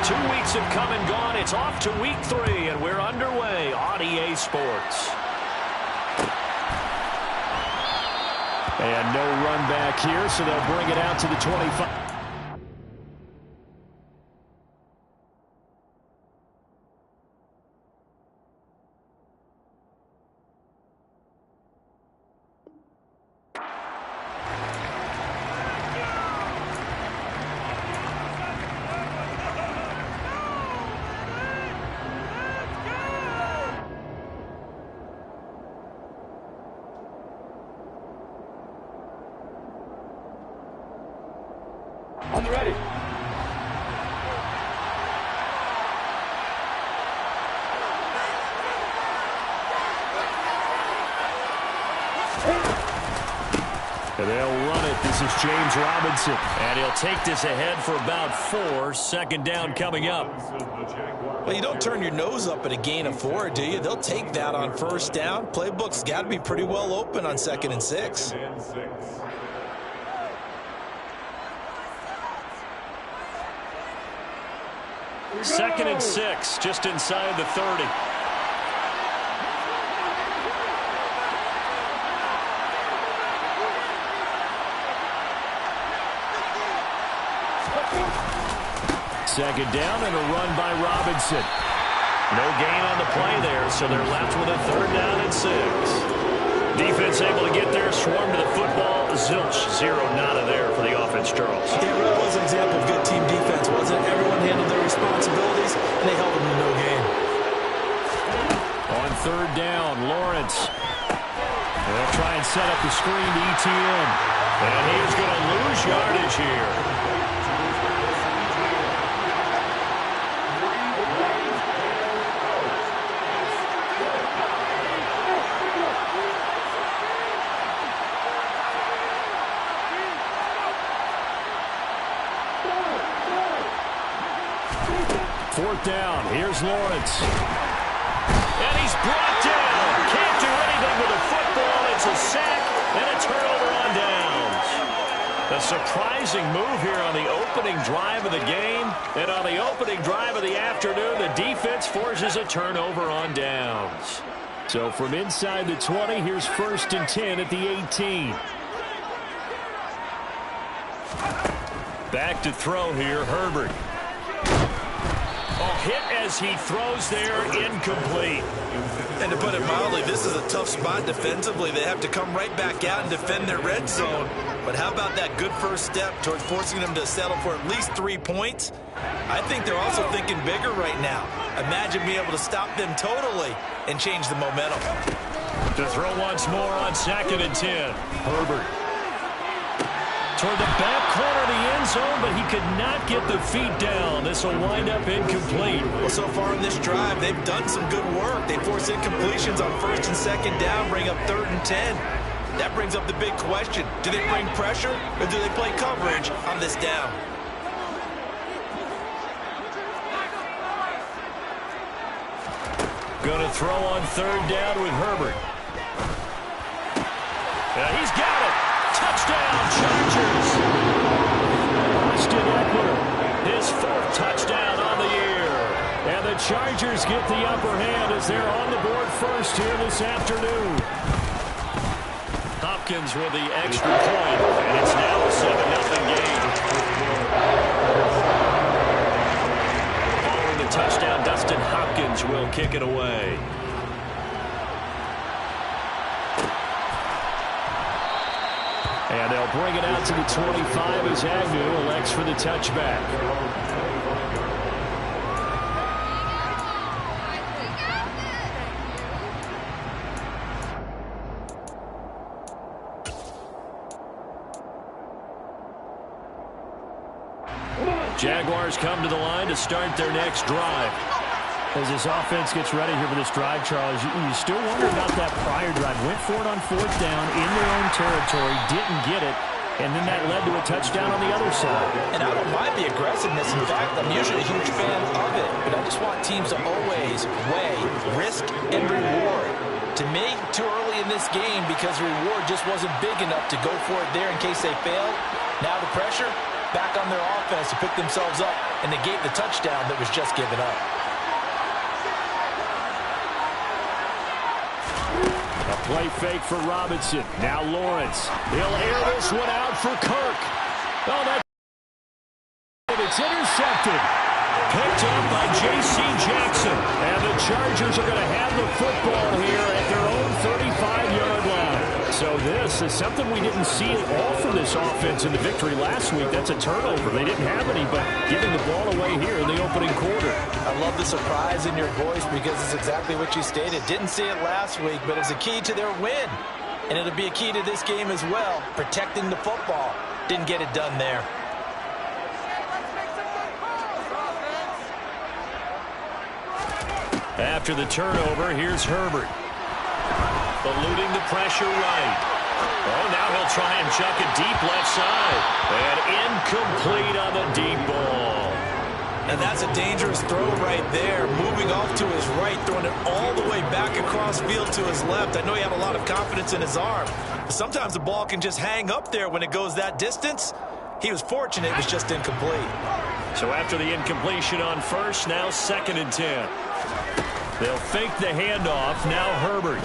2 weeks have come and gone. It's off to week 3, and we're underway on EA Sports. And no run back here, so they'll bring it out to the 25. On the ready. And they'll run it. This is James Robinson. And he'll take this ahead for about 4. Second down coming up. Well, you don't turn your nose up at a gain of 4, do you? They'll take that on first down. Playbook's got to be pretty well open on 2nd and 6. Second and 6, just inside the 30. Second down and a run by Robinson. No gain on the play there, so they're left with a 3rd down and 6. Defense able to get there, swarm to the football. Zilch, 0 nada there for the offense, Charles. Yeah, it really was an example of good team defense, wasn't it? Everyone handled their responsibilities, and they held them to no gain. On 3rd down, Lawrence. They'll try and set up the screen to ETN. And he's going to lose yardage here. Fourth down. Here's Lawrence. And he's brought down. Can't do anything with the football. It's a sack and a turnover on downs. A surprising move here on the opening drive of the game. And on the opening drive of the afternoon, the defense forces a turnover on downs. So from inside the 20, here's 1st and 10 at the 18. Back to throw here, Herbert. Hit as he throws there, incomplete. And to put it mildly, this is a tough spot defensively. They have to come right back out and defend their red zone. But how about that good first step towards forcing them to settle for at least 3 points? I think they're also thinking bigger right now. Imagine being able to stop them totally and change the momentum. To throw once more on 2nd and 10. Herbert. Toward the back corner of the end zone, but he could not get the feet down. This will wind up incomplete. Well, so far in this drive, they've done some good work. They force incompletions on 1st and 2nd down, bring up 3rd and 10. That brings up the big question. Do they bring pressure, or do they play coverage on this down? Going to throw on 3rd down with Herbert. He's got it. Touchdown, Chargers. Austin Eckler, his 4th touchdown on the year. And the Chargers get the upper hand as they're on the board first here this afternoon. Hopkins with the extra point, and it's now a 7-0 game. Following the touchdown, Dustin Hopkins will kick it away. And they'll bring it out to the 25 as Agnew elects for the touchback. Jaguars come to the line to start their next drive. As this offense gets ready here for this drive, Charles, you still wonder about that prior drive. Went for it on 4th down in their own territory, didn't get it, and then that led to a touchdown on the other side. And I don't mind the aggressiveness. In fact, I'm usually a huge fan of it, but I just want teams to always weigh risk and reward. To me, too early in this game because the reward just wasn't big enough to go for it there in case they failed. Now the pressure, back on their offense to pick themselves up and negate the touchdown that was just given up. A play fake for Robinson. Now Lawrence. He'll air this one out for Kirk. Oh, that's... It's intercepted. Picked up by J.C. Jackson. And the Chargers are going to have the football here at their own 35-yard line. So this is something we didn't see at all from this offense in the victory last week. That's a turnover. They didn't have any, but giving the ball away here in the opening quarter. I love the surprise in your voice because it's exactly what you stated. Didn't see it last week, but it's a key to their win. And it'll be a key to this game as well, protecting the football. Didn't get it done there. After the turnover, here's Herbert. Eluding the pressure right. Oh, now he'll try and chuck it deep left side. And incomplete on the deep ball. And that's a dangerous throw right there. Moving off to his right, throwing it all the way back across field to his left. I know he had a lot of confidence in his arm. But sometimes the ball can just hang up there when it goes that distance. He was fortunate it was just incomplete. So after the incompletion on first, now 2nd and 10. They'll fake the handoff. Now Herbert.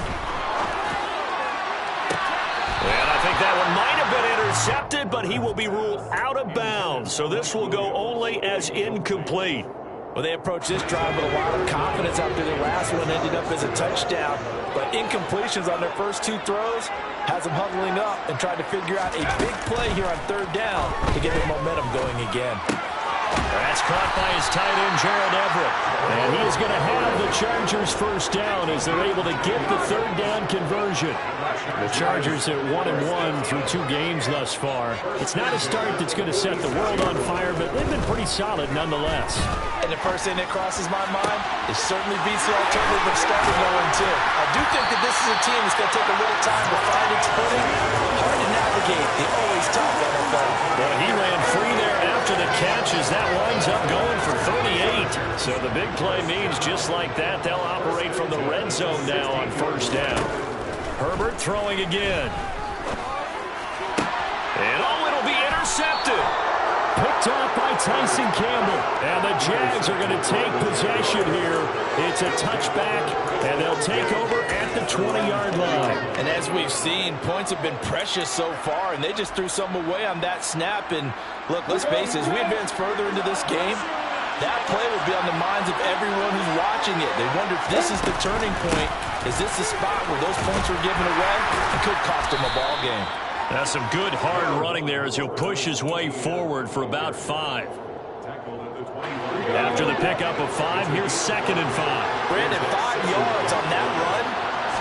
And I think that one might have been intercepted, but he will be ruled out of bounds. So this will go only as incomplete. Well, they approached this drive with a lot of confidence after their last one ended up as a touchdown. But incompletions on their first 2 throws has them huddling up and trying to figure out a big play here on 3rd down to get their momentum going again. That's caught by his tight end, Gerald Everett. And he is going to have the Chargers first down as they're able to get the 3rd down conversion. The Chargers at 1-1 through 2 games thus far. It's not a start that's going to set the world on fire, but they've been pretty solid nonetheless. And the first thing that crosses my mind, it certainly beats the alternative of starting 0-2. I do think that this is a team that's going to take a little time to find its footing. Hard to navigate the always tough NFL. Well, he ran free there after the catch as that winds up going for 38. So the big play means just like that, they'll operate from the red zone now on first down. Herbert throwing again. And oh, it'll be intercepted. Picked off by Tyson Campbell. And the Jags are going to take possession here. It's a touchback, and they'll take over at the 20-yard line. And as we've seen, points have been precious so far, and they just threw some away on that snap. And look, let's face it, as we advance further into this game, that play will be on the minds of everyone who's watching it. They wonder if this is the turning point. Is this the spot where those points were given away? It could cost them a ball game. That's some good hard running there as he'll push his way forward for about 5. After the pickup of 5, here's 2nd and 5. Brandon, 5 yards on that run.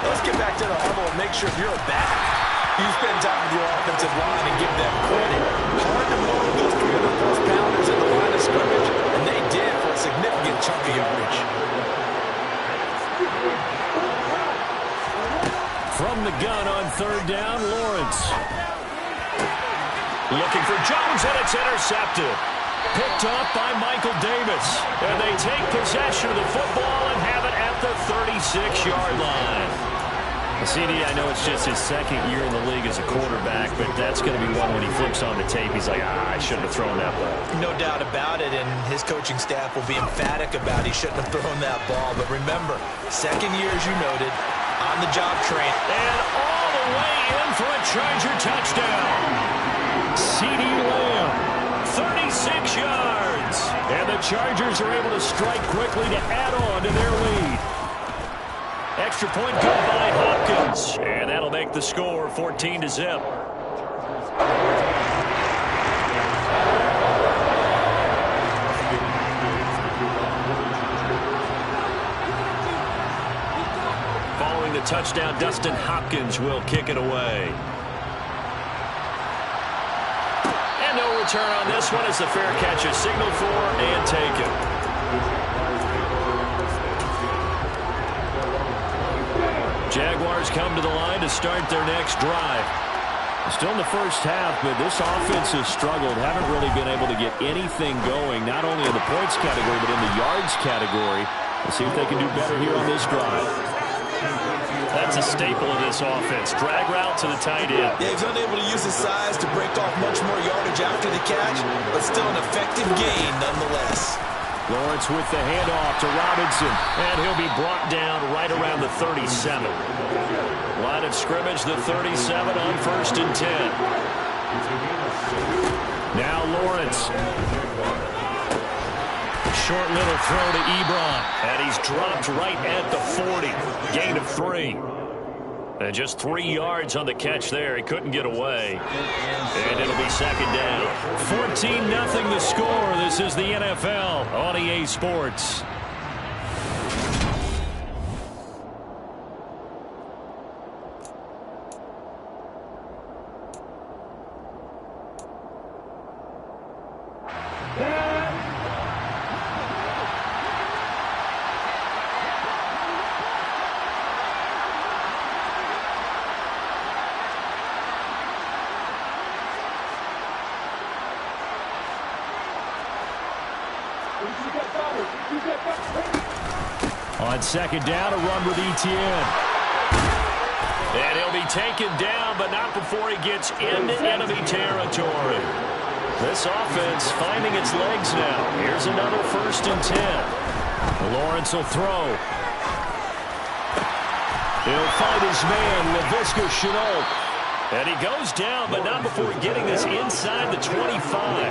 Let's get back to the huddle and make sure if you're a back, you spend time with your offensive line and give them credit. Hard to move those 300-plus pounders in the line of scrimmage, and they did for a significant chunk of yardage. From the gun on 3rd down, Lawrence. Looking for Jones, and it's intercepted. Picked up by Michael Davis. And they take possession of the football and have it at the 36-yard line. CD, I know it's just his 2nd year in the league as a quarterback, but that's going to be one when he flips on the tape. He's like, I shouldn't have thrown that ball. No doubt about it, and his coaching staff will be emphatic about he shouldn't have thrown that ball. But remember, 2nd year, as you noted, on-the-job train. And all the way in for a Charger touchdown. CD Lamb, 36 yards. And the Chargers are able to strike quickly to add on to their lead. Extra point good by Hopkins. And that'll make the score 14-0. Following the touchdown, Dustin Hopkins will kick it away. And no return on this one as the fair catch is signaled for and taken. Jaguars come to the line to start their next drive. Still in the first half, but this offense has struggled. Haven't really been able to get anything going, not only in the points category, but in the yards category. Let's see if they can do better here on this drive. That's a staple of this offense. Drag route to the tight end. Yeah, he's unable to use his size to break off much more yardage after the catch, but still an effective gain nonetheless. Lawrence with the handoff to Robinson, and he'll be brought down right around the 37. Line of scrimmage, the 37 on 1st and 10. Now Lawrence. Short little throw to Ebron, and he's dropped right at the 40. Gain of 3. And just 3 yards on the catch there. He couldn't get away. And it'll be 2nd down. 14-0 the score. This is the NFL on EA Sports. On 2nd down, a run with Etienne. And he'll be taken down, but not before he gets into enemy territory. This offense finding its legs now. Here's another 1st and 10. Lawrence will throw. He'll find his man, Laviska Shenault. And he goes down, but not before getting this inside the 25.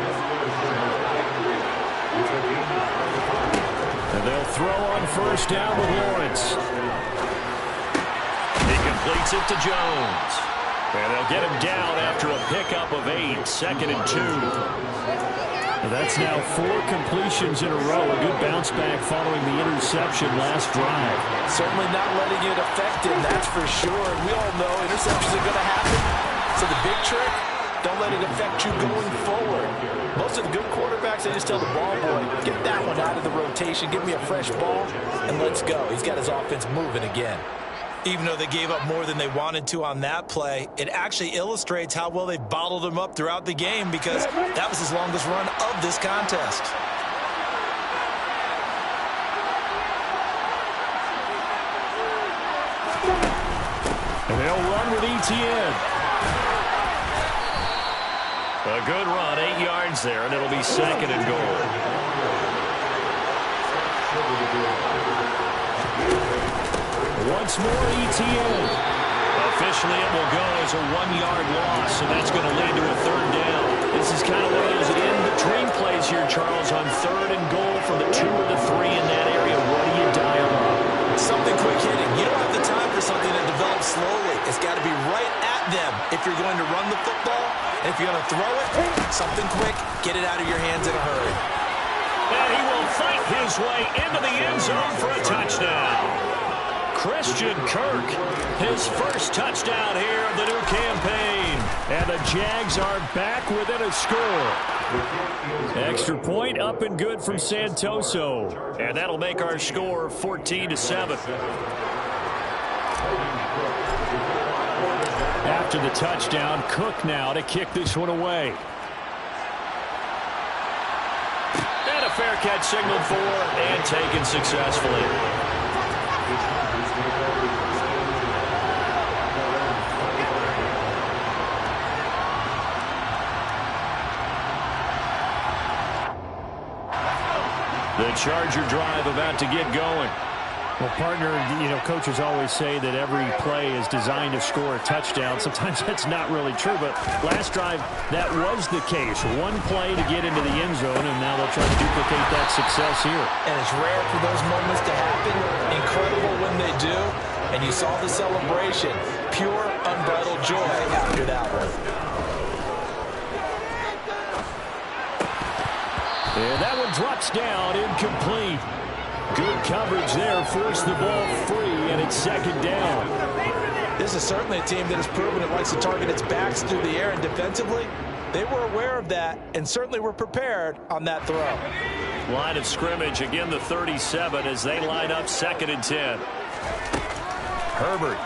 And they'll throw on 1st down with Lawrence. He completes it to Jones. And they'll get him down after a pickup of 8. 2nd and 2. That's now 4 completions in a row. A good bounce back following the interception last drive. Certainly not letting it affect him, that's for sure. We all know interceptions are going to happen. So the big trick, don't let it affect you going forward. Most of the good quarterbacks, they just tell the ball boy, get that one out of the rotation, give me a fresh ball, and let's go. He's got his offense moving again. Even though they gave up more than they wanted to on that play, it actually illustrates how well they bottled him up throughout the game because that was his longest run of this contest. And they'll run with Etienne. A good run, 8 yards there, and it'll be 2nd and goal. Once more, Etienne. Officially, it will go as a 1-yard loss, and that's going to lead to a 3rd down. This is kind of one of those in-between plays here, Charles, on 3rd and goal from the 2 or the 3 in that area. What do you dial up? Something quick hitting. You don't have the time for something that develops slowly. It's got to be right at them if you're going to run the football. And if you're going to throw it, something quick, get it out of your hands in a hurry. And he will fight his way into the end zone for a touchdown. Christian Kirk, his first touchdown here of the new campaign. And the Jags are back within a score. Extra point up and good from Santoso. And that'll make our score 14-7. After the touchdown, Cook now to kick this one away. And a fair catch signaled for and taken successfully. The Charger drive about to get going. Well, partner, coaches always say that every play is designed to score a touchdown. Sometimes that's not really true, but last drive, that was the case. One play to get into the end zone, and now they'll try to duplicate that success here. And it's rare for those moments to happen. Incredible when they do. And you saw the celebration. Pure, unbridled joy after that one. And that one drops down, incomplete. Good coverage there, forced the ball free, and it's 2nd down. This is certainly a team that has proven it likes to target its backs through the air, and defensively, they were aware of that and certainly were prepared on that throw. Line of scrimmage, again the 37 as they line up 2nd and 10. Herbert.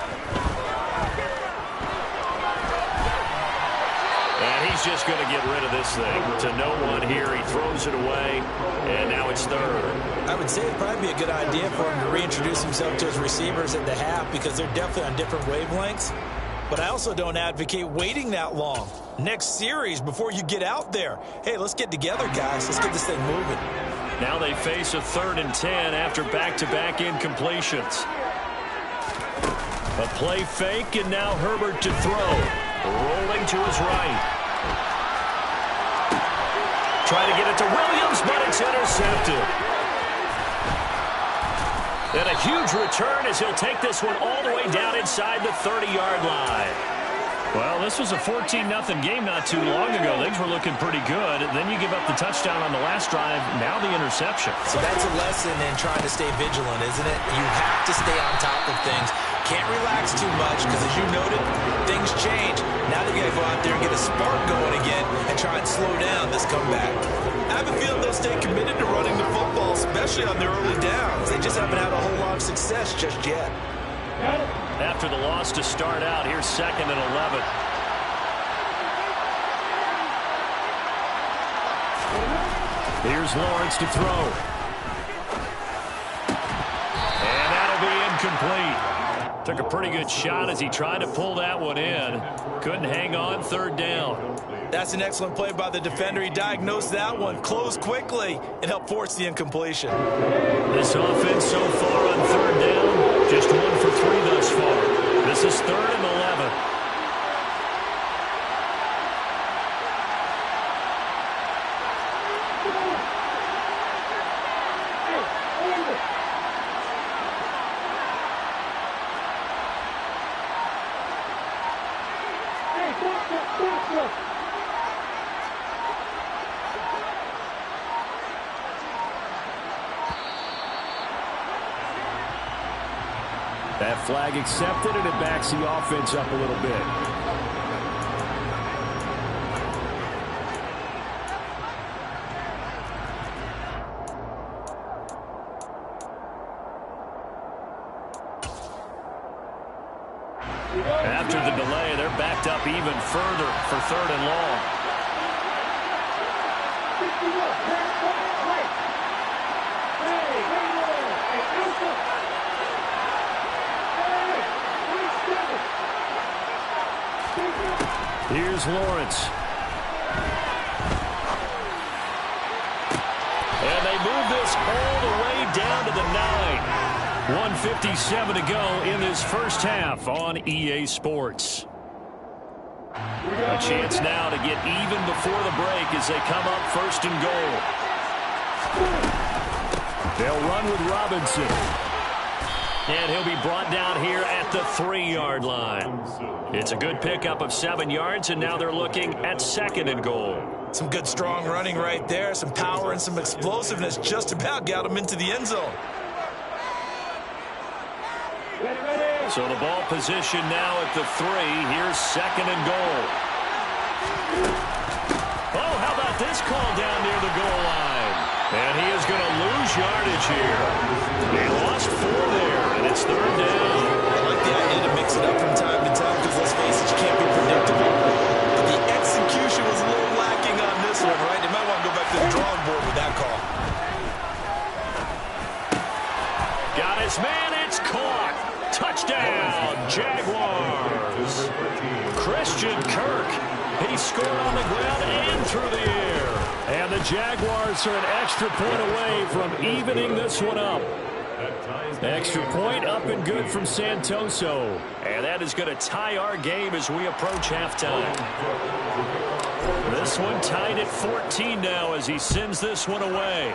And he he's just going to get rid of this thing. To no one here, he throws it away, and now it's third. I would say it'd probably be a good idea for him to reintroduce himself to his receivers at the half because they're definitely on different wavelengths. But I also don't advocate waiting that long. Next series before you get out there. Hey, let's get together, guys. Let's get this thing moving. Now they face a 3rd and 10 after back-to-back incompletions. A play fake, and now Herbert to throw. Rolling to his right. Trying to get it to Williams, but it's intercepted. And a huge return as he'll take this one all the way down inside the 30-yard line. Well, this was a 14-0 game not too long ago. Things were looking pretty good. Then you give up the touchdown on the last drive. Now the interception. So that's a lesson in trying to stay vigilant, isn't it? You have to stay on top of things. Can't relax too much because, as you noted, things change. Now they've got to go out there and get a spark going again and try and slow down this comeback. I have a feeling they'll stay committed to running the football, especially on their early downs. They just haven't had a whole lot of success just yet. After the loss to start out, here's 2nd and 11. Here's Lawrence to throw. And that'll be incomplete. Took a pretty good shot as he tried to pull that one in. Couldn't hang on, 3rd down. That's an excellent play by the defender. He diagnosed that one, closed quickly, and helped force the incompletion. This offense so far on 3rd down, just 1 for 3 thus far. This is 3rd and 11. That flag accepted, and it backs the offense up a little bit. After the delay, they're backed up even further for 3rd and long. Here's Lawrence. And they move this all the way down to the 9. 1:57 to go in this first half on EA Sports. A chance now to get even before the break as they come up 1st and goal. They'll run with Robinson. And he'll be brought down here at the 3-yard line. It's a good pickup of 7 yards, and now they're looking at 2nd and goal. Some good strong running right there, some power and some explosiveness just about got him into the end zone. So the ball position now at the 3. Here's 2nd and goal. Oh, how about this call down near the goal line? And he is going to lose yardage here. They lost 4 there, and it's 3rd down. I like the idea to mix it up from time to time because, let's face it, you can't be predictable. But the execution was a little lacking on this one, right? They might want to go back to the drawing board with that call. Got his man. It's caught. Touchdown, Jaguars. Christian Kirk. He scored on the ground and through the air. And the Jaguars are an extra point away from evening this one up. Extra point up and good from Santoso. And that is going to tie our game as we approach halftime. This one tied at 14 now as he sends this one away.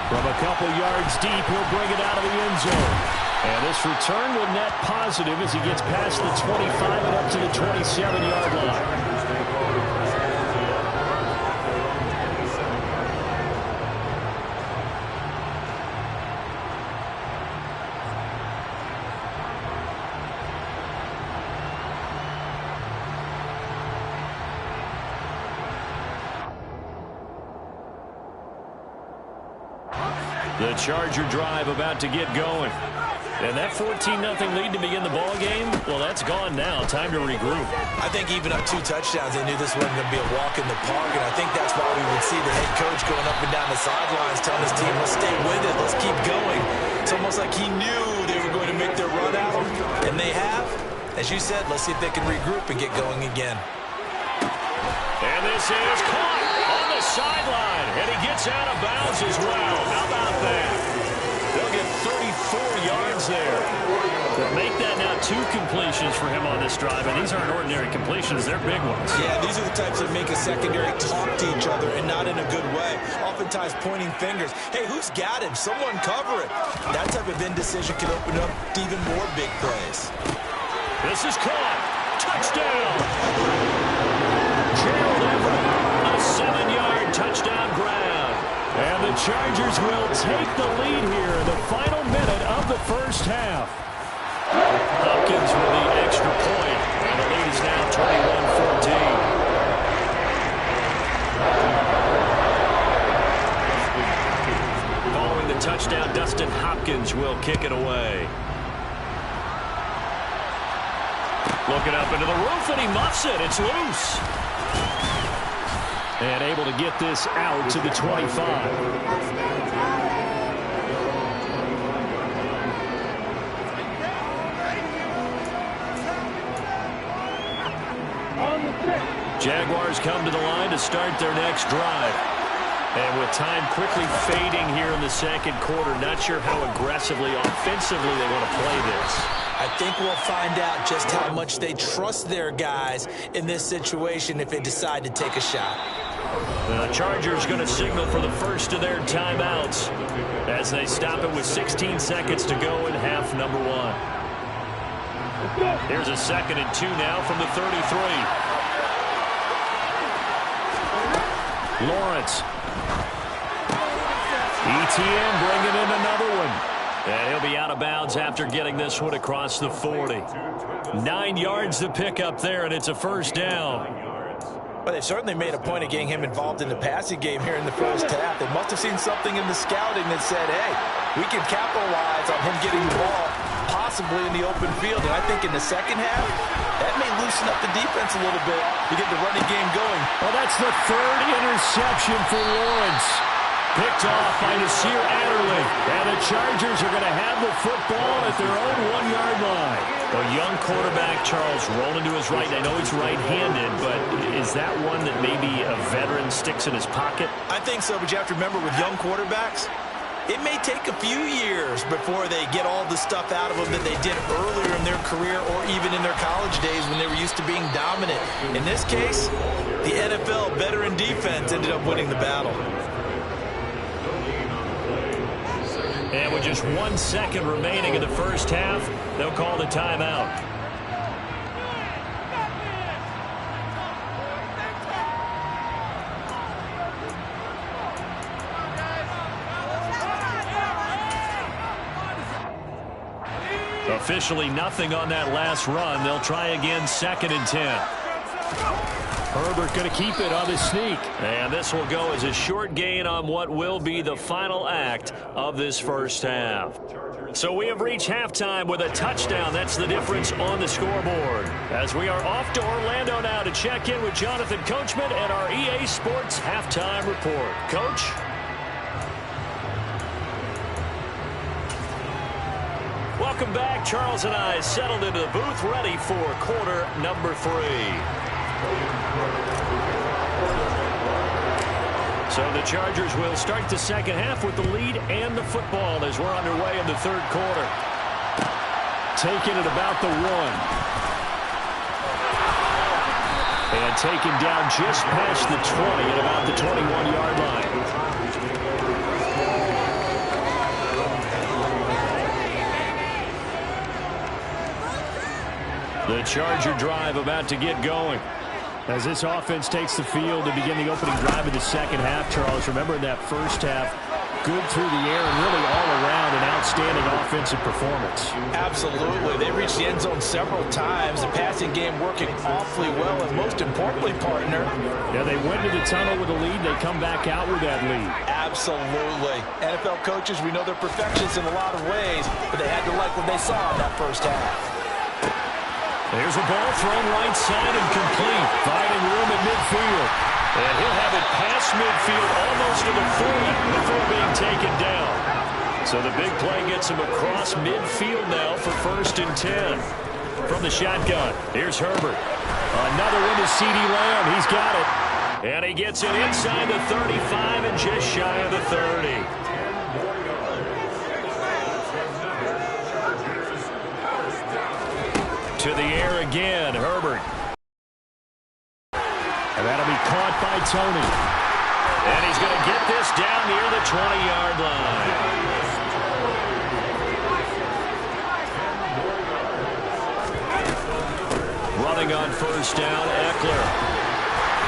From a couple yards deep, he'll bring it out of the end zone. And this return will net positive as he gets past the 25 and up to the 27-yard line. The Charger drive about to get going. And that 14-0 lead to begin the ball game, well, that's gone now. Time to regroup. I think even up 2 touchdowns, they knew this wasn't going to be a walk in the park, and I think that's why we would see the head coach going up and down the sidelines telling his team, let's stay with it, let's keep going. It's almost like he knew they were going to make their run at him, and they have. As you said, let's see if they can regroup and get going again. And this is caught on the sideline, and he gets out of bounds as well. How about that? They'll get 34 yards there. Make that now 2 completions for him on this drive, and these aren't ordinary completions. They're big ones. Yeah, these are the types that make a secondary talk to each other, and not in a good way. Oftentimes pointing fingers. Hey, who's got him? Someone cover it. That type of indecision can open up to even more big plays. This is caught. Touchdown. Gerald Everett, a 7-yard touchdown grab. And the Chargers will take the lead here in the final minute of the first half. Hopkins with the extra point, and the lead is now 21-14. Following the touchdown, Dustin Hopkins will kick it away. Looking up into the roof, and he muffs it. It's loose. And able to get this out to the 25. Jaguars come to the line to start their next drive. And with time quickly fading here in the second quarter, not sure how aggressively, offensively they want to play this. I think we'll find out just how much they trust their guys in this situation if they decide to take a shot. The Chargers going to signal for the first of their timeouts as they stop it with 16 seconds to go in half number 1. Here's a 2nd and 2 now from the 33. Lawrence. ETN bringing in another one. And he'll be out of bounds after getting this one across the 40. 9 yards to pick up there, and it's a first down. Well, they certainly made a point of getting him involved in the passing game here in the first half. They must have seen something in the scouting that said, hey, we can capitalize on him getting the ball, possibly in the open field. And I think in the second half, that may loosen up the defense a little bit to get the running game going. Well, that's the 3rd interception for Lawrence. Picked off by Nasir Adderley. And the Chargers are going to have the football at their own 1-yard line. A young quarterback, Charles, rolling to his right. I know he's right-handed, but is that one that maybe a veteran sticks in his pocket? I think so, but you have to remember with young quarterbacks, it may take a few years before they get all the stuff out of them that they did earlier in their career or even in their college days when they were used to being dominant. In this case, the NFL veteran defense ended up winning the battle. And with just 1 second remaining in the first half, they'll call the timeout. Officially nothing on that last run. They'll try again, 2nd and 10. Herbert going to keep it on his sneak. And this will go as a short gain on what will be the final act of this first half. So we have reached halftime with a touchdown. That's the difference on the scoreboard. As we are off to Orlando now to check in with Jonathan Coachman and our EA Sports Halftime Report. Coach? Welcome back. Charles and I settled into the booth ready for quarter number 3. So the Chargers will start the second half with the lead and the football as we're underway in the third quarter. Taking it about the 1. And taken down just past the 20 at about the 21-yard line. The Charger drive about to get going. As this offense takes the field to begin the opening drive of the second half, Charles, remember in that first half, good through the air and really all around an outstanding offensive performance. Absolutely. They reached the end zone several times. The passing game working awfully well, and most importantly, partner. Yeah, they went to the tunnel with a lead. They come back out with that lead. Absolutely. NFL coaches, we know they're perfectionists in a lot of ways, but they had to like what they saw in that first half. There's a ball thrown right side and complete, finding room at midfield. And he'll have it past midfield almost to the 40 before being taken down. So the big play gets him across midfield now for 1st and 10. From the shotgun, here's Herbert. Another one to CeeDee Lamb. He's got it. And he gets it inside the 35 and just shy of the 30. To the air again, Herbert. And that'll be caught by Tony. And he's going to get this down near the 20-yard line. Running on 1st down, Eckler.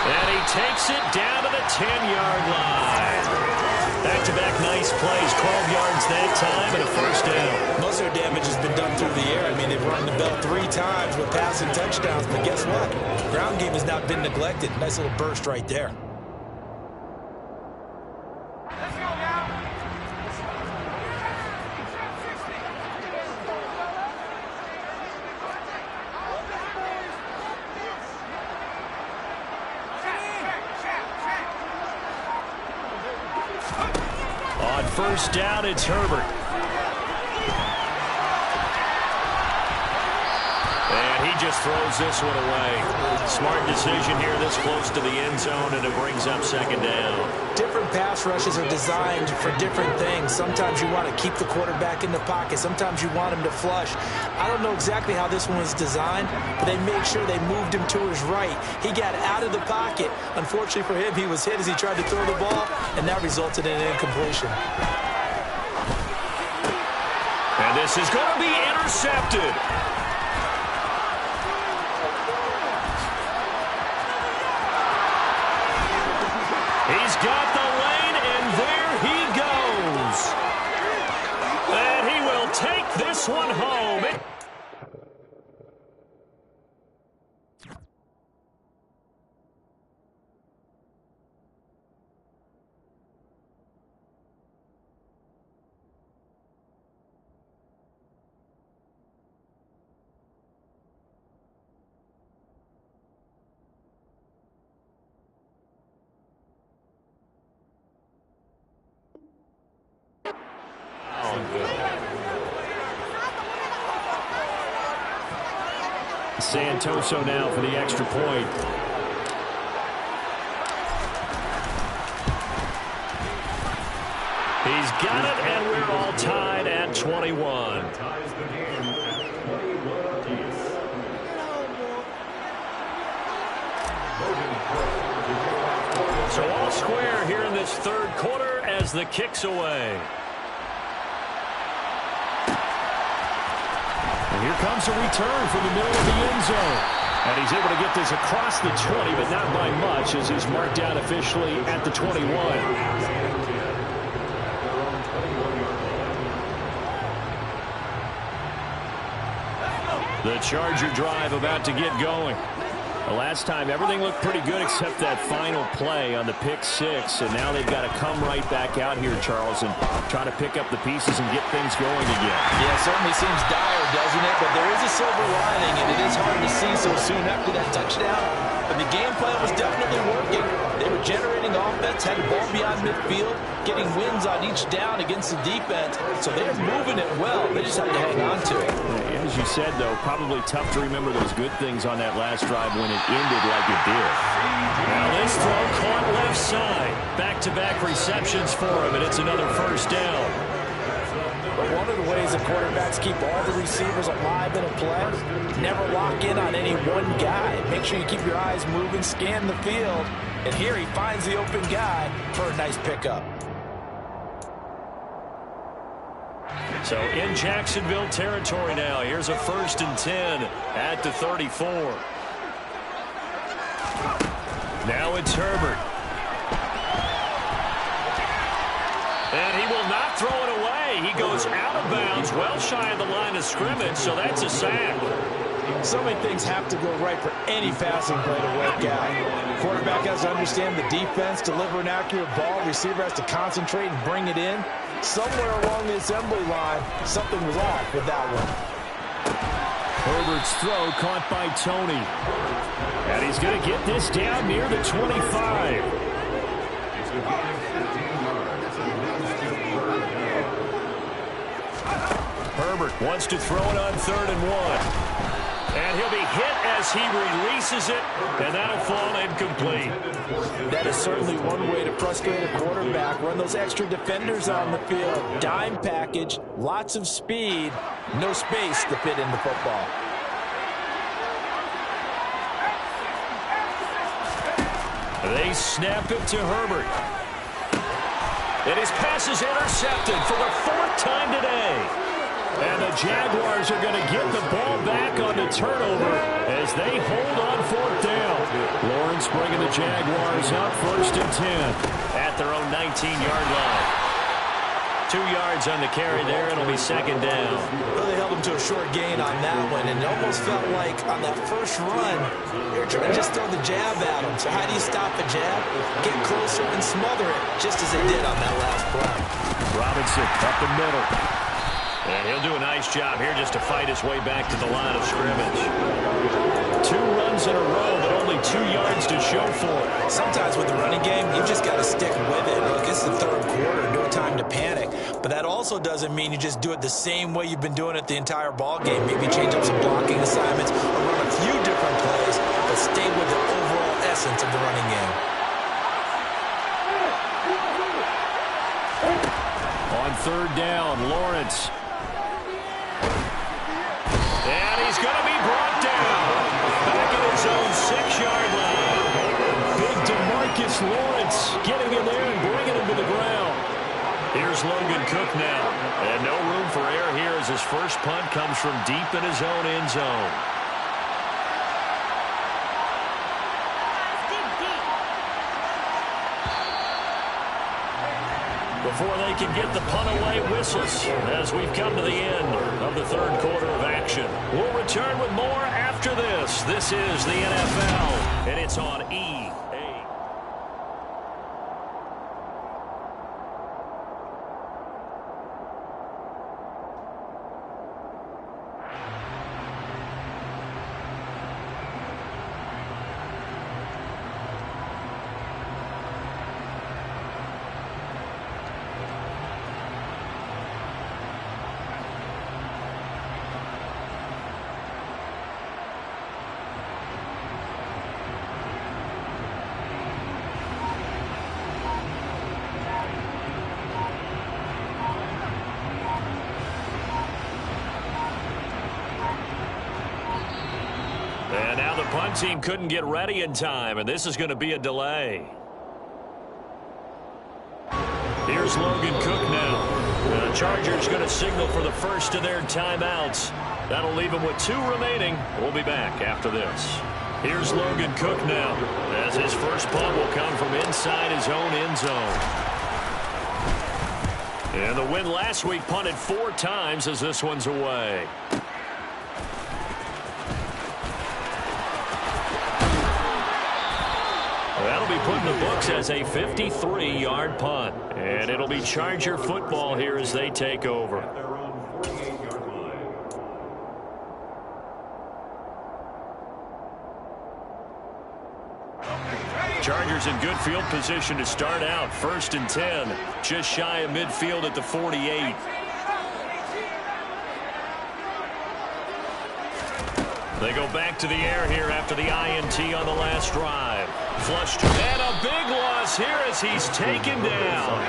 And he takes it down to the 10-yard line. Back-to-back nice plays, 12 yards that time and a 1st down. Most of their damage has been done through the air. I mean, they've rung the bell 3 times with passing touchdowns, but guess what? Ground game has not been neglected. Nice little burst right there. On 1st down, it's Herbert. And he just throws this one away. Smart decision here this close to the end zone, and it brings up 2nd down. Different pass rushes are designed for different things. Sometimes you want to keep the quarterback in the pocket. Sometimes you want him to flush. I don't know exactly how this one was designed, but they made sure they moved him to his right. He got out of the pocket. Unfortunately for him, he was hit as he tried to throw the ball, and that resulted in an incompletion. And this is going to be intercepted. He's got the lane, and there he goes. And he will take this one home. Santoso now for the extra point. He's got it, and we're all tied at 21. So all square here in this 3rd quarter as the kick's away. And here comes a return from the middle of the end zone. And he's able to get this across the 20, but not by much, as he's marked down officially at the 21. The Charger drive about to get going. The last time, everything looked pretty good except that final play on the pick 6. And now they've got to come right back out here, Charles, and try to pick up the pieces and get things going again. Yeah, it certainly seems dire, doesn't it? But there is a silver lining, and it is hard to see so soon after that touchdown. But the game plan was definitely working. They were generating offense, had the ball beyond midfield, getting wins on each down against the defense. So they're moving it well. They just have to hang on to it. As you said, though, probably tough to remember those good things on that last drive when it ended like it did. Now this throw caught left side. Back-to-back receptions for him, and it's another 1st down. But one of the ways that quarterbacks keep all the receivers alive in a play, never lock in on any one guy. Make sure you keep your eyes moving, scan the field. And here he finds the open guy for a nice pickup. So in Jacksonville territory now. Here's a 1st and 10 at the 34. Now it's Herbert. And he will not throw it away. He goes out of bounds, well shy of the line of scrimmage, so that's a sack. So many things have to go right for any passing play to work out. Quarterback has to understand the defense, deliver an accurate ball. Receiver has to concentrate and bring it in. Somewhere along the assembly line, something was off with that one. Herbert's throw caught by Tony. And he's going to get this down near the 25. Herbert wants to throw it on 3rd and 1. And he'll be hit as he releases it, and that'll fall incomplete. That is certainly one way to frustrate a quarterback. Run those extra defenders on the field. Dime package, lots of speed, no space to fit in the football. They snap it to Herbert. And his pass is intercepted for the 4th time today. And the Jaguars are going to get the ball back on the turnover as they hold on 4th down. Lawrence bringing the Jaguars up 1st and 10 at their own 19-yard line. 2 yards on the carry there. It'll be 2nd down. Well, they held him to a short gain on that one, and it almost felt like on that first run, you're trying to just throw the jab at him. So how do you stop a jab? Get closer and smother it, just as they did on that last play. Robinson up the middle. And he'll do a nice job here just to fight his way back to the line of scrimmage. 2 runs in a row, but only 2 yards to show for it. Sometimes with the running game, you've just got to stick with it. Look, it's the 3rd quarter, no time to panic. But that also doesn't mean you just do it the same way you've been doing it the entire ball game. Maybe change up some blocking assignments or run a few different plays, but stay with the overall essence of the running game. On 3rd down, Lawrence. And he's going to be brought down back at his own 6-yard line. Big DeMarcus Lawrence getting in there and bringing him to the ground. Here's Logan Cook now. And no room for error here as his first punt comes from deep in his own end zone. Before they can get the punt away, whistles as we've come to the end of the 3rd quarter of action. We'll return with more after this. This is the NFL, and it's on EA. And now the punt team couldn't get ready in time, and this is going to be a delay. Here's Logan Cook now. The Chargers going to signal for the first of their timeouts. That'll leave them with 2 remaining. We'll be back after this. Here's Logan Cook now, as his first punt will come from inside his own end zone. And the win last week punted 4 times as this one's away. That'll be put in the books as a 53-yard punt. And it'll be Charger football here as they take over. Chargers in good field position to start out. 1st and 10. Just shy of midfield at the 48. They go back to the air here after the INT on the last drive. Flushed, and a big loss here as he's taken down.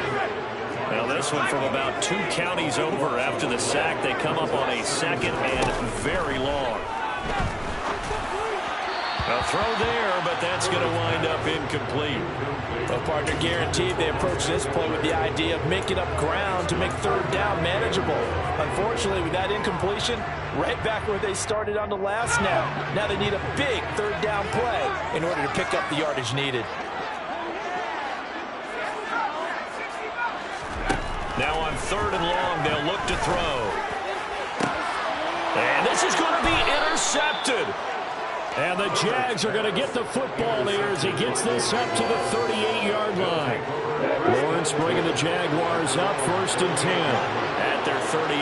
Now this one from about 2 counties over after the sack. They come up on a 2nd and very long. A throw there, but that's going to wind up incomplete. The partner guaranteed they approach this play with the idea of making up ground to make 3rd down manageable. Unfortunately, with that incompletion, right back where they started on the last snap. Now they need a big third down play in order to pick up the yardage needed. Now on 3rd and long, they'll look to throw. And this is going to be intercepted. And the Jags are going to get the football here as he gets this up to the 38-yard line. Lawrence bringing the Jaguars up 1st and 10 at their 38.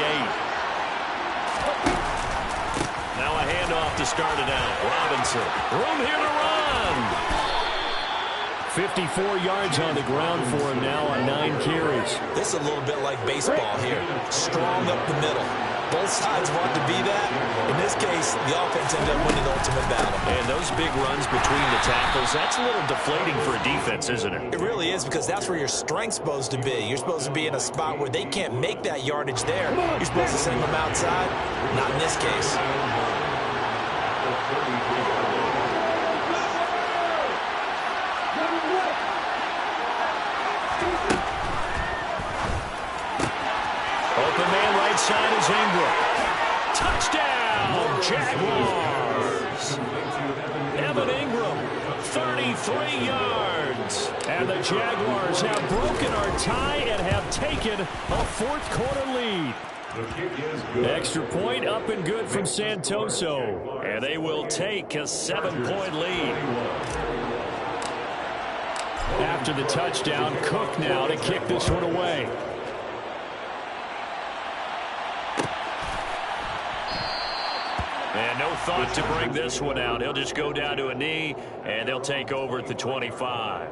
Now a handoff to start it out. Robinson, room here to run. 54 yards on the ground for him now on 9 carries. This is a little bit like baseball here. Strong up the middle. Both sides want to be that. In this case, the offense ended up winning the ultimate battle. And those big runs between the tackles, that's a little deflating for a defense, isn't it? It really is, because that's where your strength's supposed to be. You're supposed to be in a spot where they can't make that yardage there. You're supposed to send them outside. Not in this case. Open man right side is Ingram. Touchdown, Jaguars. Evan Ingram, 33 yards. And the Jaguars have broken our tie and have taken a 4th quarter lead. Extra point up and good from Santoso. And they will take a 7-point lead. After the touchdown, Cook now to kick this one away. And no thought to bring this one out. He'll just go down to a knee, and they'll take over at the 25.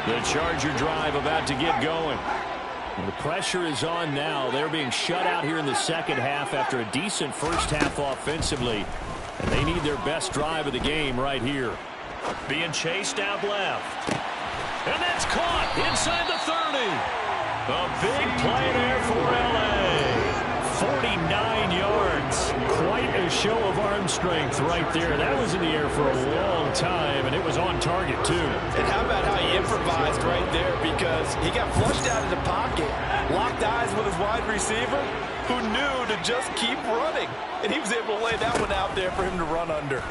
The Charger drive about to get going. And the pressure is on now. They're being shut out here in the second half after a decent first half offensively. And they need their best drive of the game right here. Being chased out left. And that's caught inside the 30. A big play there for L.A. 49 yards. Quite a show of arm strength right there. That was in the air for a long time, and it was on target, too. And how about how he improvised right there, because he got flushed out of the pocket, locked eyes with his wide receiver, who knew to just keep running. And he was able to lay that one out there for him to run under.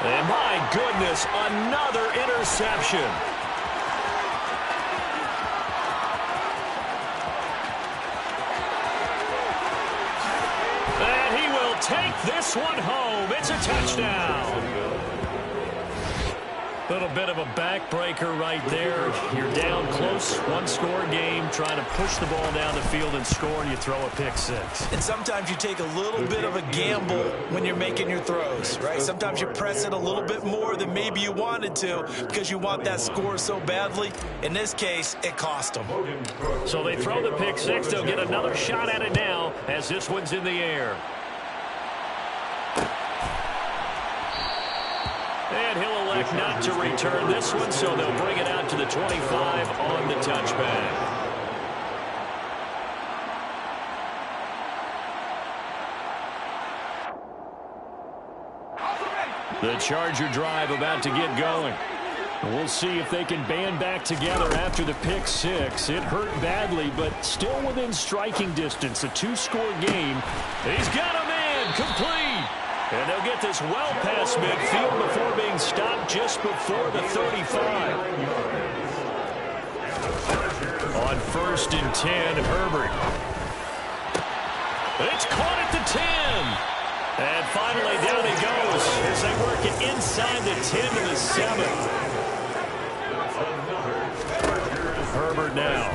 And my goodness, another interception. And he will take this one home. It's a touchdown. Little bit of a backbreaker right there. You're down close, 1-score game, trying to push the ball down the field and score, and you throw a pick six. And sometimes you take a little bit of a gamble when you're making your throws, right? Sometimes you press it a little bit more than maybe you wanted to because you want that score so badly. In this case, it cost them. So they throw the pick six. They'll get another shot at it now as this one's in the air. And he'll elect not to return this one, so they'll bring it out to the 25 on the touchback. The Charger drive about to get going. We'll see if they can band back together after the pick six. It hurt badly, but still within striking distance. A 2-score game. He's got a man complete. And they'll get this well past midfield before being stopped just before the 35. On 1st and 10, Herbert. It's caught at the 10. And finally down he goes as they work it inside the 10 to the 7. Herbert now.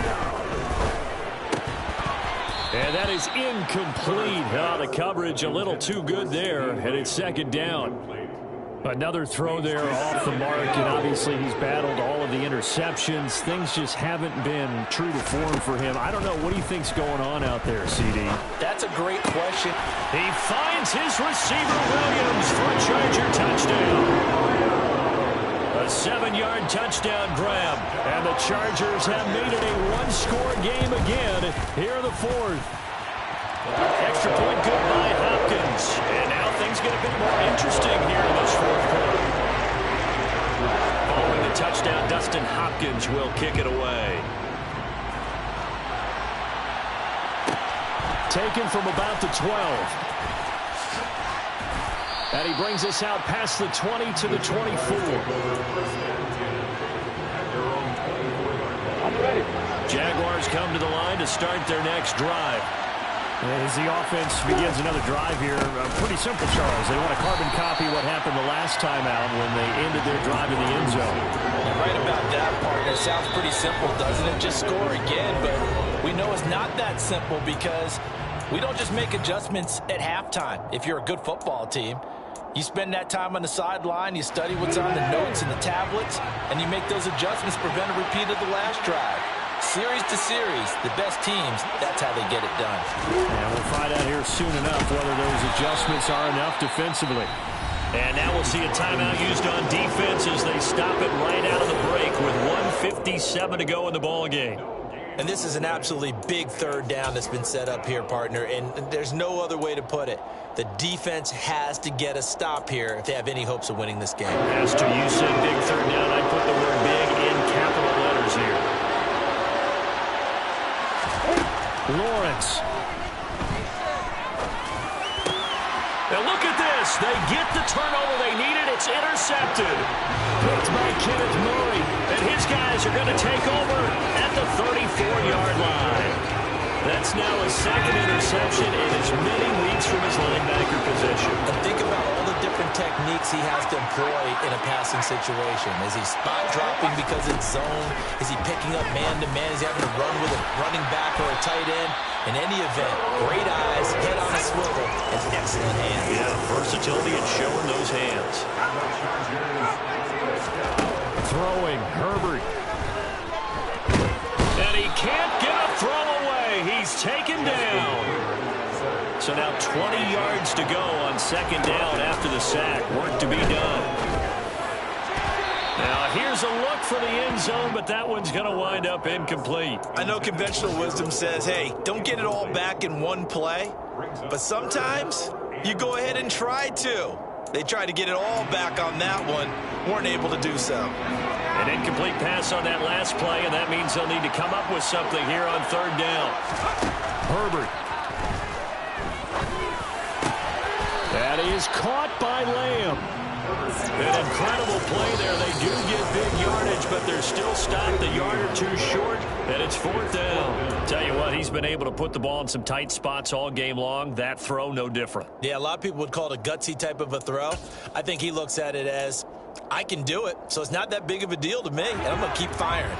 And that is incomplete. The coverage a little too good there, and it's 2nd down. Another throw there off the mark, and obviously he's battled all of the interceptions. Things just haven't been true to form for him. I don't know. What do you think's going on out there, CD? That's a great question. He finds his receiver, Williams, for a Charger touchdown. A 7-yard touchdown grab, and the Chargers have made it a 1-score game again here in the 4th. Extra point good by Hopkins, and now things things get a bit more interesting here in this fourth quarter. Following the touchdown, Dustin Hopkins will kick it away. Taken from about the 12. And he brings us out past the 20 to the 24. Jaguars come to the line to start their next drive. As the offense begins another drive here, pretty simple, Charles. They want to carbon copy what happened the last time out when they ended their drive in the end zone. You're right about that, partner. Sounds pretty simple, doesn't it? Just score again, but we know it's not that simple because we don't just make adjustments at halftime. If you're a good football team, you spend that time on the sideline, you study what's on the notes and the tablets, and you make those adjustments, prevent a repeat of the last drive. Series to series, the best teams, that's how they get it done. And we'll find out here soon enough whether those adjustments are enough defensively. And now we'll see a timeout used on defense as they stop it right out of the break with 1:57 to go in the ball game. And this is an absolutely big third down that's been set up here, partner, and there's no other way to put it. The defense has to get a stop here if they have any hopes of winning this game. Pastor, you said big third down. I put the word big in capital letters here. Lawrence. Now look at this. They get the turnover they needed. It's intercepted. Picked by Kenneth Murray. And his guys are going to take over at the 34-yard line. That's now his second interception in as many weeks from his linebacker position. And think about all the different techniques he has to employ in a passing situation. Is he spot dropping because it's zone? Is he picking up man-to-man? Is he having to run with a running back or a tight end? In any event, great eyes, head on a swivel, and excellent hands. Yeah, versatility and showing those hands. Throwing, Herbert. And he can't get a throw away. He's taken down. So now 20 yards to go on second down after the sack. Work to be done. Now here's a look for the end zone, but that one's going to wind up incomplete. I know conventional wisdom says, hey, don't get it all back in one play. But sometimes you go ahead and try to. They tried to get it all back on that one. Weren't able to do so. An incomplete pass on that last play, and that means they'll need to come up with something here on third down. Herbert. That is caught by Lamb. An incredible play there. They do get big yardage, but they're still stopped a yard or two short, and it's fourth down. Tell you what, he's been able to put the ball in some tight spots all game long. That throw, no different. Yeah, a lot of people would call it a gutsy type of a throw. I think he looks at it as, I can do it, so it's not that big of a deal to me, and I'm going to keep firing.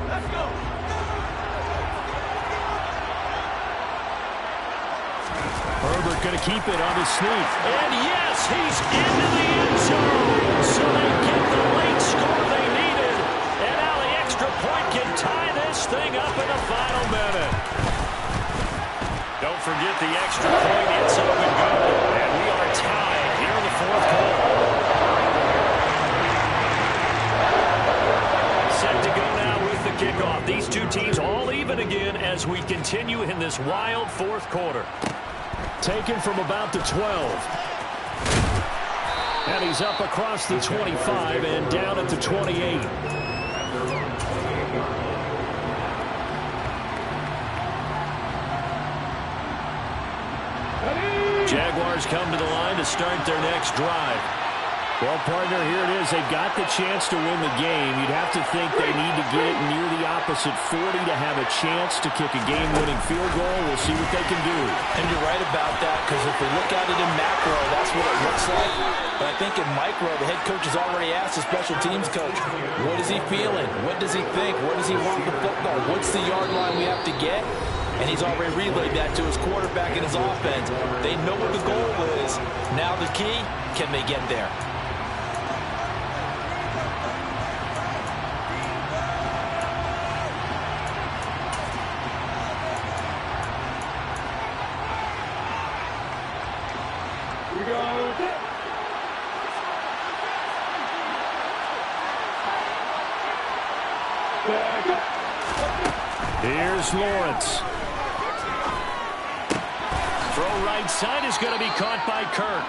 Let's go. Herbert going to keep it on his sneak. And yes, he's into the end zone. So they get the late score they needed. And now the extra point can tie this thing up in the final minute. Don't forget the extra point. It's up and good. And we are tied here in the fourth quarter. Set to go now with the kickoff. These two teams all even again as we continue in this wild fourth quarter. Taken from about the 12. And he's up across the 25 and down at the 28. Jaguars come to the line to start their next drive. Well, partner, here it is. They got the chance to win the game. You'd have to think they need to get it near the opposite 40 to have a chance to kick a game-winning field goal. We'll see what they can do. And you're right about that, because if we look at it in macro, that's what it looks like. But I think in micro, the head coach has already asked the special teams coach, what is he feeling? What does he think? Where does he want the football? What's the yard line we have to get? And he's already relayed that to his quarterback and his offense. They know what the goal is. Now the key, can they get there? Here's Lawrence. Throw right side is going to be caught by Kirk.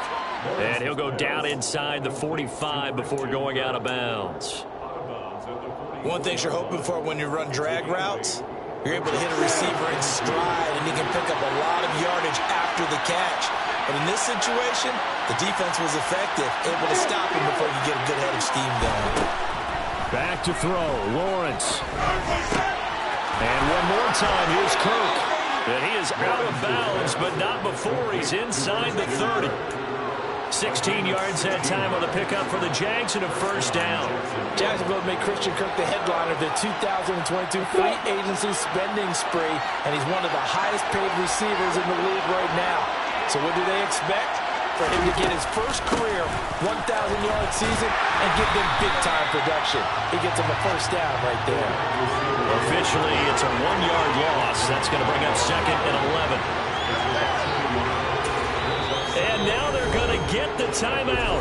And he'll go down inside the 45 before going out of bounds. One thing you're hoping for when you run drag routes, you're able to hit a receiver in stride, and he can pick up a lot of yardage after the catch. But in this situation, the defense was effective, able to stop him before you get a good head of steam going. Back to throw, Lawrence. And one more time, here's Kirk. And he is out of bounds, but not before he's inside the 30. 16 yards that time on the pickup for the Jags and a first down. Jacksonville made Christian Kirk the headliner of the 2022 free agency spending spree, and he's one of the highest paid receivers in the league right now. So what do they expect? For him to get his first career 1,000-yard season and give them big-time production. He gets him a first down right there. Officially, it's a 1-yard loss. That's going to bring up 2nd and 11. And now they're going to get the timeout.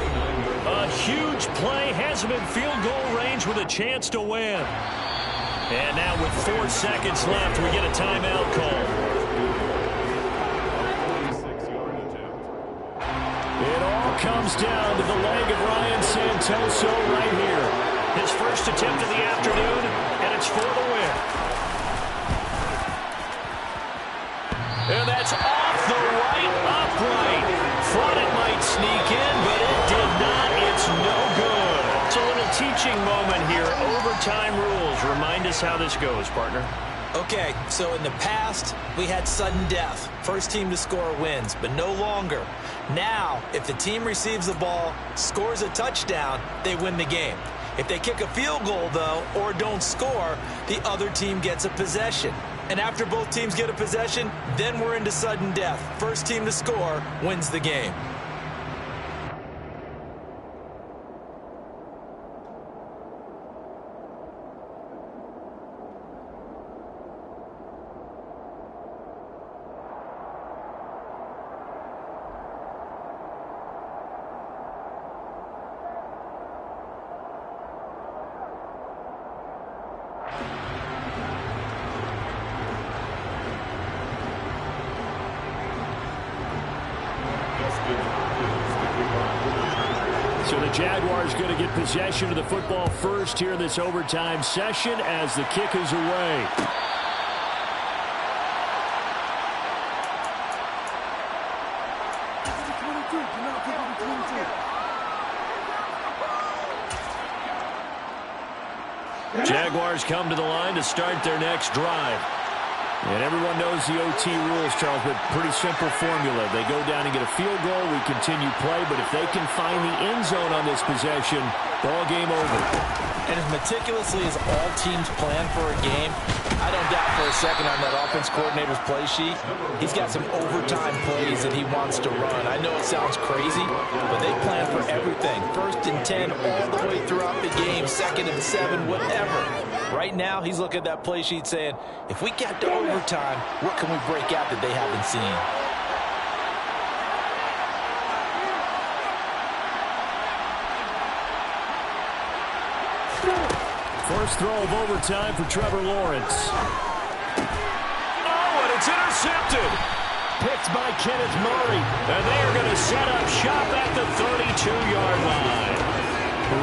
A huge play has him in field goal range with a chance to win. And now with 4 seconds left, we get a timeout call. It all comes down to the leg of Ryan Santoso right here. His first attempt of the afternoon, and it's for the win. And that's off the right upright. Thought it might sneak in, but it did not. It's no good. It's a little teaching moment here. Overtime rules. Remind us how this goes, partner. Okay, so in the past, we had sudden death. First team to score wins, but no longer. Now, if the team receives the ball, scores a touchdown, they win the game. If they kick a field goal, though, or don't score, the other team gets a possession. And after both teams get a possession, then we're into sudden death. First team to score wins the game. So the Jaguars going to get possession of the football first here in this overtime session as the kick is away. Jaguars come to the line to start their next drive. And everyone knows the OT rules, Charles, but pretty simple formula. They go down and get a field goal, we continue play, but if they can find the end zone on this possession, ball game over. And as meticulously as all teams plan for a game, I don't doubt for a second on that offense coordinator's play sheet, he's got some overtime plays that he wants to run. I know it sounds crazy, but they plan for everything. 1st and 10 all the way throughout the game, 2nd and 7, whatever. Right now, he's looking at that play sheet saying, if we get to overtime, what can we break out that they haven't seen? First throw of overtime for Trevor Lawrence. Oh, and it's intercepted. Picked by Kenneth Murray. And they are going to set up shop at the 32-yard line.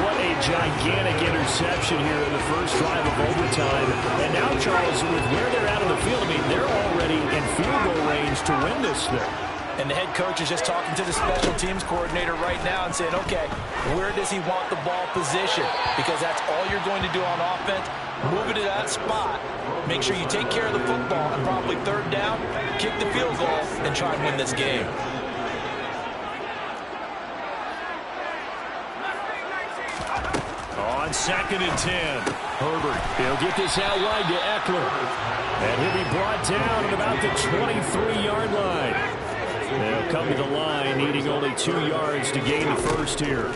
What a gigantic interception here in the first drive of overtime. And now, Charles, with where they're at on the field, I mean, they're already in field goal range to win this thing. And the head coach is just talking to the special teams coordinator right now and saying, okay, where does he want the ball positioned? Because that's all you're going to do on offense. Move it to that spot. Make sure you take care of the football and probably 3rd down, kick the field goal, and try and win this game. On 2nd and 10, Herbert. He'll get this out wide to Eckler. And he'll be brought down at about the 23-yard line. They'll come to the line, needing only 2 yards to gain the first here.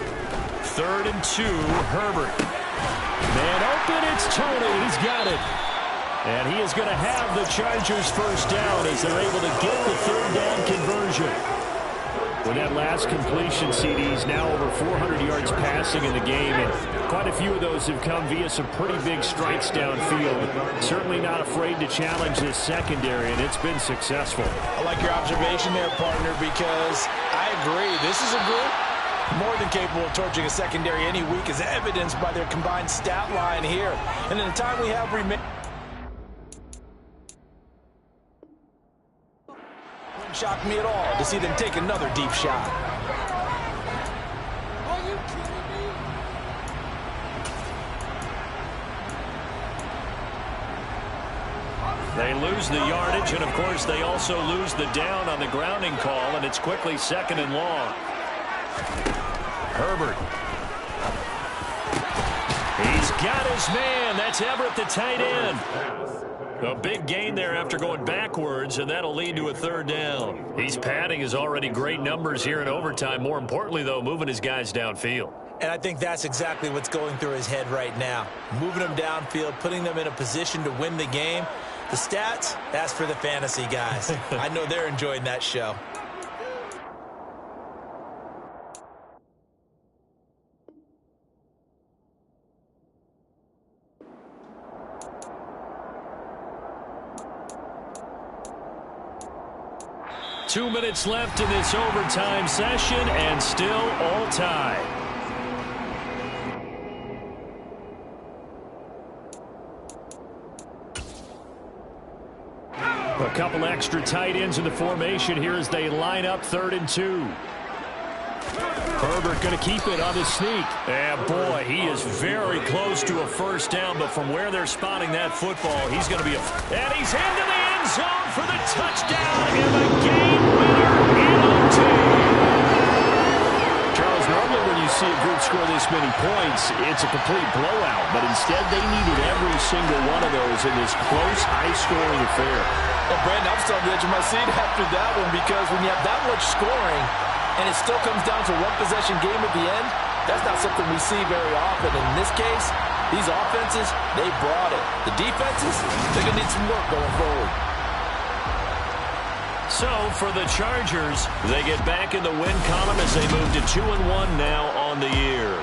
3rd and 2, Herbert. Man open, it's Tony. He's got it. And he is going to have the Chargers first down as they're able to get the 3rd down conversion. With that last completion, CD's now over 400 yards passing in the game, and quite a few of those have come via some pretty big strikes downfield. Certainly not afraid to challenge this secondary, and it's been successful. I like your observation there, partner, because I agree. This is a group more than capable of torching a secondary any week, as evidenced by their combined stat line here. And in the time we have remaining, wouldn't shock me at all to see them take another deep shot. Are you kidding me? They lose the yardage, and of course they also lose the down on the grounding call, and it's quickly 2nd and long. Herbert. He's got his man. That's Everett, the tight end. A big gain there after going backwards, and that'll lead to a 3rd down. He's padding his already great numbers here in overtime. More importantly, though, moving his guys downfield. And I think that's exactly what's going through his head right now. Moving them downfield, putting them in a position to win the game. The stats, that's for the fantasy guys. I know they're enjoying that show. Two minutes left in this overtime session, and still all tied. A couple extra tight ends in the formation here as they line up 3rd and 2. Herbert going to keep it on his sneak. And boy, he is very close to a 1st down, but from where they're spotting that football, he's going to be and he's into the end zone for the touchdown and the game winner in OT. Charles, normally when you see a group score this many points, it's a complete blowout, but instead they needed every single one of those in this close, high-scoring affair. Well, Brandon, I'm still on the edge of my seat after that one, because when you have that much scoring and it still comes down to one-possession game at the end, that's not something we see very often. And in this case, these offenses, they brought it. The defenses, they're going to need some work going forward. So for the Chargers, they get back in the win column as they move to 2-1 now on the year.